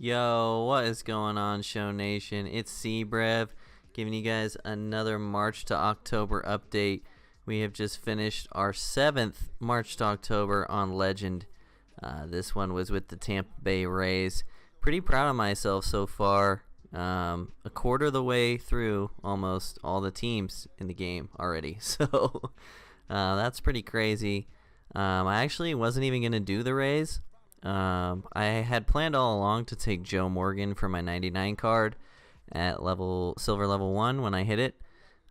Yo, what is going on, Show Nation? It's Cbrev giving you guys another March to October update. We have just finished our 7th March to October on Legend. This one was with the Tampa Bay Rays. Pretty proud of myself so far. A quarter of the way through almost all the teams in the game already. So that's pretty crazy. I actually wasn't even going to do the Rays. I had planned all along to take Joe Morgan for my 99 card at silver level 1 when I hit it.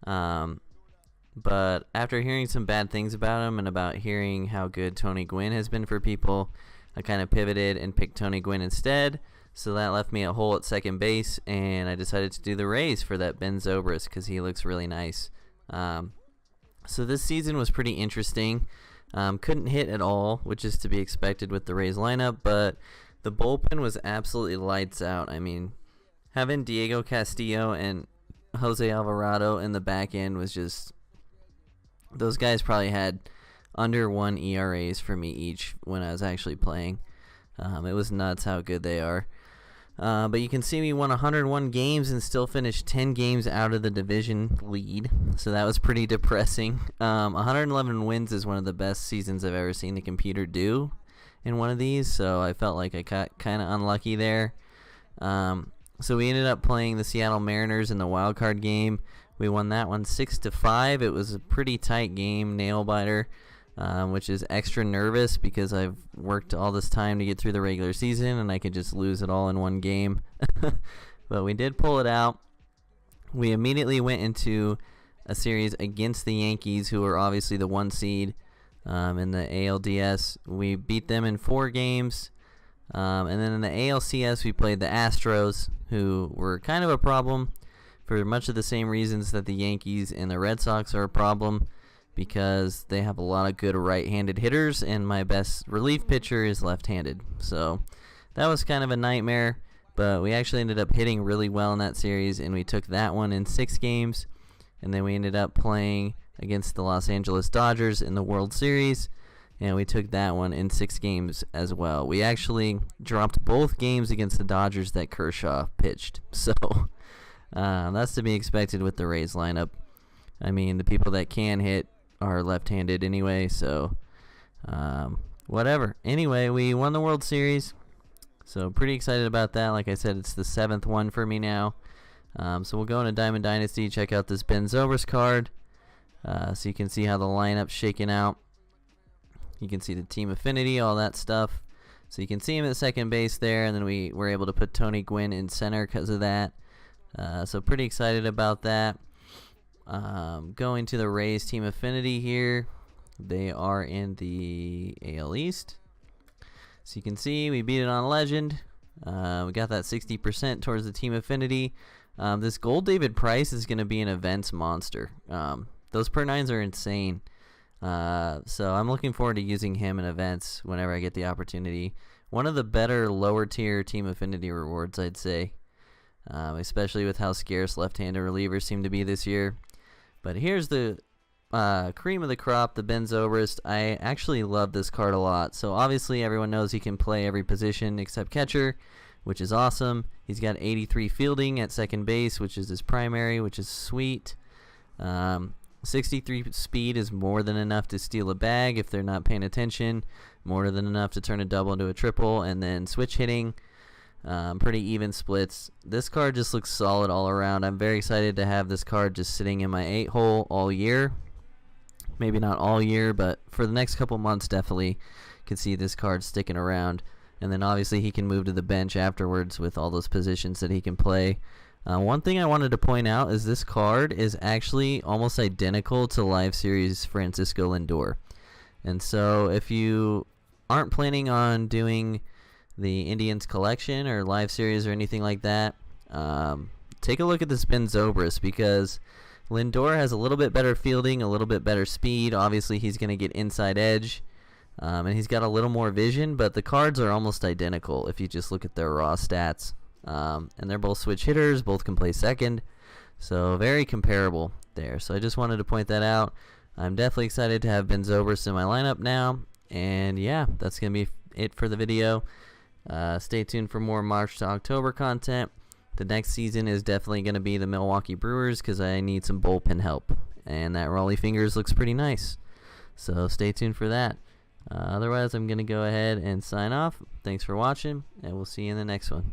But after hearing some bad things about him and about hearing how good Tony Gwynn has been for people, I kind of pivoted and picked Tony Gwynn instead. So that left me a hole at second base, and I decided to do the Rays for that Ben Zobrist because he looks really nice. So this season was pretty interesting. Couldn't hit at all, which is to be expected with the Rays lineup, but the bullpen was absolutely lights out. I mean, having Diego Castillo and Jose Alvarado in the back end was just... Those guys probably had under 1 ERAs for me each when I was actually playing. It was nuts how good they are. But you can see we won 101 games and still finished 10 games out of the division lead. So that was pretty depressing. 111 wins is one of the best seasons I've ever seen the computer do in one of these. So I felt like I got kind of unlucky there. So we ended up playing the Seattle Mariners in the wild card game. We won that one 6-5. It was a pretty tight game, nail biter. Which is extra nervous because I've worked all this time to get through the regular season and I could just lose it all in one game. But we did pull it out. We immediately went into a series against the Yankees, who are obviously the 1 seed in the ALDS. We beat them in 4 games. And then in the ALCS, we played the Astros, who were kind of a problem for much of the same reasons that the Yankees and the Red Sox are a problem, because they have a lot of good right-handed hitters, and my best relief pitcher is left-handed. So that was kind of a nightmare, but we actually ended up hitting really well in that series, and we took that one in 6 games. And then we ended up playing against the Los Angeles Dodgers in the World Series, and we took that one in 6 games as well. We actually dropped both games against the Dodgers that Kershaw pitched. So that's to be expected with the Rays lineup. I mean, the people that can hit are left-handed anyway, so whatever. Anyway, we won the World Series, so pretty excited about that. Like I said, it's the 7th one for me now. So we'll go into Diamond Dynasty, check out this Ben Zobrist card, so you can see how the lineup's shaking out. You can see the team affinity, all that stuff. So you can see him at second base there, and then we were able to put Tony Gwynn in center because of that. So pretty excited about that. Going to the Rays team affinity here. They are in the AL East. So you can see we beat it on Legend. We got that 60% towards the team affinity. This Gold David Price is going to be an events monster. Those per 9s are insane. So I'm looking forward to using him in events whenever I get the opportunity. One of the better lower tier team affinity rewards, I'd say. Especially with how scarce left-handed relievers seem to be this year. But here's the cream of the crop, the Ben Zobrist. I actually love this card a lot. So obviously everyone knows he can play every position except catcher, which is awesome. He's got 83 fielding at second base, which is his primary, which is sweet. 63 speed is more than enough to steal a bag if they're not paying attention. More than enough to turn a double into a triple. And then switch hitting. Pretty even splits. This card just looks solid all around. I'm very excited to have this card just sitting in my 8-hole all year. Maybe not all year, but for the next couple months definitely can see this card sticking around. And then obviously he can move to the bench afterwards with all those positions that he can play. One thing I wanted to point out is this card is actually almost identical to Live Series Francisco Lindor. And so if you aren't planning on doing the Indians collection or Live Series or anything like that, take a look at this Ben Zobrist, because Lindor has a little bit better fielding, a little bit better speed. Obviously he's going to get inside edge, and he's got a little more vision, but the cards are almost identical if you just look at their raw stats. And they're both switch hitters, both can play second, so very comparable there. So I just wanted to point that out. I'm definitely excited to have Ben Zobrist in my lineup now, and yeah, that's going to be it for the video. Stay tuned for more March to October content. The next season is definitely going to be the Milwaukee Brewers because I need some bullpen help. And that Rolly Fingers looks pretty nice. So stay tuned for that. Otherwise, I'm going to go ahead and sign off. Thanks for watching, and we'll see you in the next one.